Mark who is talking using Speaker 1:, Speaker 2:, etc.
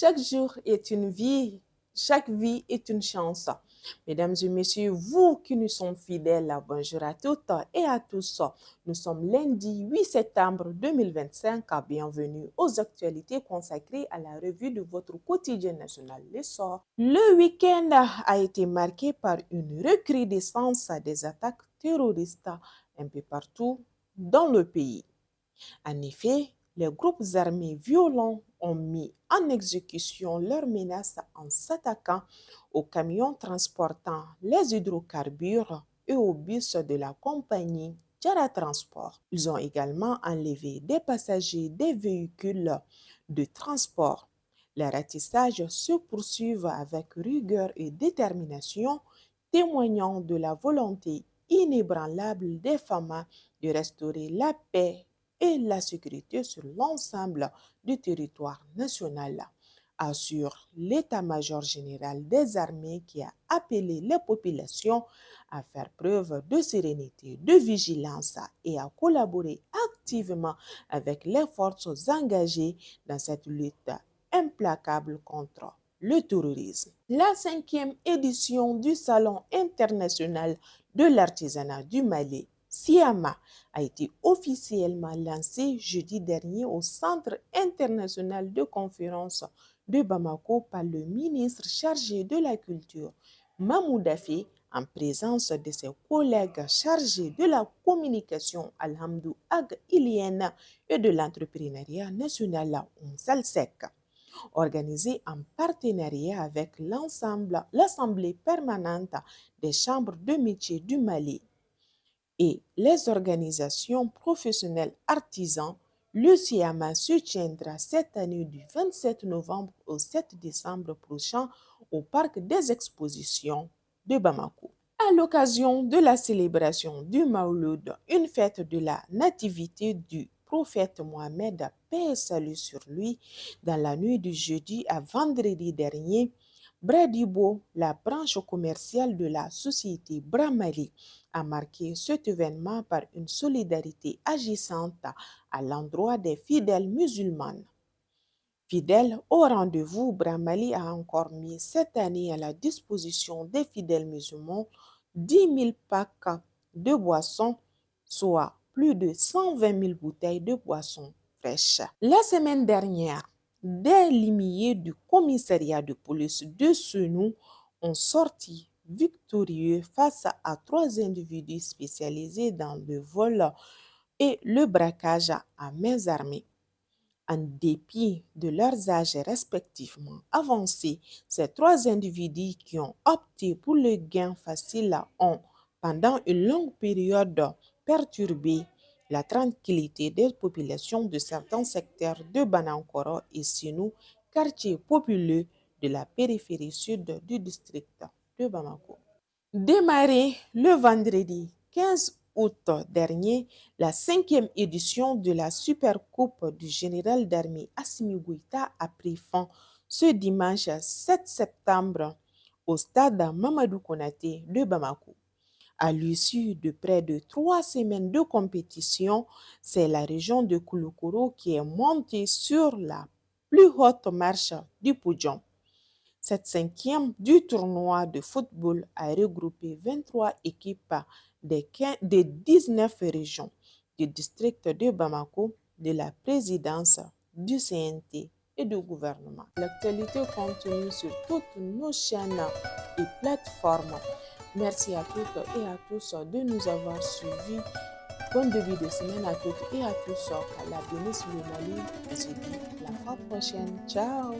Speaker 1: Chaque jour est une vie, chaque vie est une chance. Mesdames et messieurs, vous qui nous sommes fidèles, bonjour à toutes et à tous. Nous sommes lundi 8 septembre 2025. Bienvenue aux actualités consacrées à la revue de votre quotidien national L'Essor. Le week-end a été marqué par une recrudescence des attaques terroristes un peu partout dans le pays. En effet, les groupes armés violents ont mis en exécution leurs menaces en s'attaquant aux camions transportant les hydrocarbures et aux bus de la compagnie Jara Transport. Ils ont également enlevé des passagers des véhicules de transport. Les ratissages se poursuivent avec rigueur et détermination, témoignant de la volonté inébranlable des femmes de restaurer la paix et la sécurité sur l'ensemble du territoire national, assure l'état-major général des armées qui a appelé les populations à faire preuve de sérénité, de vigilance et à collaborer activement avec les forces engagées dans cette lutte implacable contre le terrorisme. La 5e édition du Salon international de l'artisanat du Mali, SIAMA, a été officiellement lancé jeudi dernier au Centre international de conférence de Bamako par le ministre chargé de la Culture, Mahmoud Daffé, en présence de ses collègues chargés de la communication Alhamdou Ag Ilienne et de l'entrepreneuriat national Salsec, organisé en partenariat avec l'Assemblée permanente des chambres de métiers du Mali et les organisations professionnelles artisans. Le SIAMA se tiendra cette année du 27 novembre au 7 décembre prochain au Parc des Expositions de Bamako. À l'occasion de la célébration du Mawlud, une fête de la nativité du prophète Mohammed, paix et salut sur lui, dans la nuit du jeudi à vendredi dernier, Bradibo, la branche commerciale de la société Bramali, a marqué cet événement par une solidarité agissante à l'endroit des fidèles musulmans. Fidèle au rendez-vous, Bramali a encore mis cette année à la disposition des fidèles musulmans 10 000 packs de boissons, soit plus de 120 000 bouteilles de boissons fraîches. La semaine dernière, des limiers du commissariat de police de Senou ont sorti victorieux face à 3 individus spécialisés dans le vol et le braquage à main armée. En dépit de leurs âges respectivement avancés, ces 3 individus qui ont opté pour le gain facile ont, pendant une longue période, perturbé la tranquillité des populations de certains secteurs de Banankoro et Senou, quartiers populeux de la périphérie sud du district de Bamako. Démarré le vendredi 15 août dernier, la 5e édition de la Supercoupe du général d'armée Assimi Goïta a pris fin ce dimanche 7 septembre au stade Mamadou Konaté de Bamako. À l'issue de près de 3 semaines de compétition, c'est la région de Kouloukoro qui est montée sur la plus haute marche du podium. Cette 5e du tournoi de football a regroupé 23 équipes des 19 régions du district de Bamako, de la présidence du CNT et du gouvernement. L'actualité continue sur toutes nos chaînes et plateformes. Merci à toutes et à tous de nous avoir suivis. Bon début de semaine à toutes et à tous. À la bénisse le Mali. On se dit la fois prochaine. Ciao!